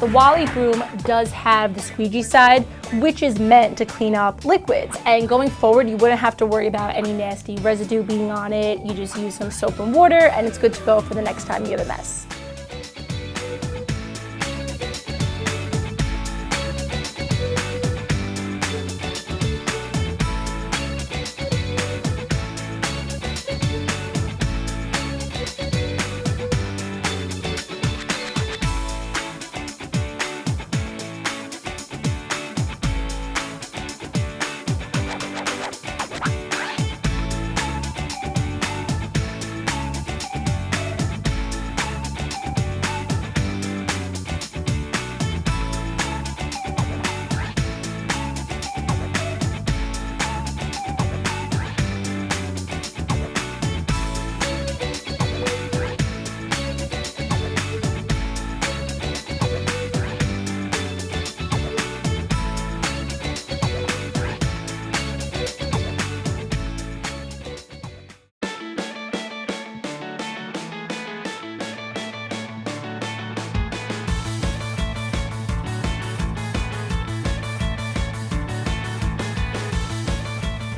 The Wallybroom does have the squeegee side, which is meant to clean up liquids. And going forward, you wouldn't have to worry about any nasty residue being on it. You just use some soap and water and it's good to go for the next time you have a mess.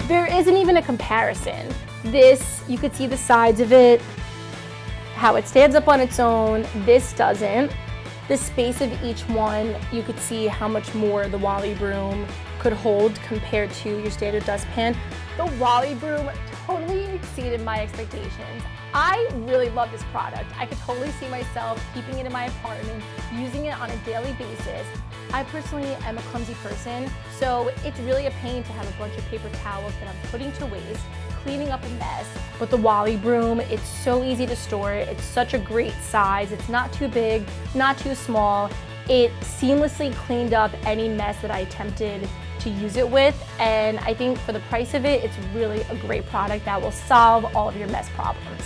There isn't even a comparison. This, you could see the sides of it, how it stands up on its own. This doesn't. The space of each one, you could see how much more the Wallybroom could hold compared to your standard dustpan. The Wallybroom totally exceeded my expectations. I really love this product. I could totally see myself keeping it in my apartment, using it on a daily basis. I personally am a clumsy person, so it's really a pain to have a bunch of paper towels that I'm putting to waste, cleaning up a mess. But the Wallybroom, it's so easy to store. It's such a great size. It's not too big, not too small. It seamlessly cleaned up any mess that I attempted to use it with, and I think for the price of it, it's really a great product that will solve all of your mess problems.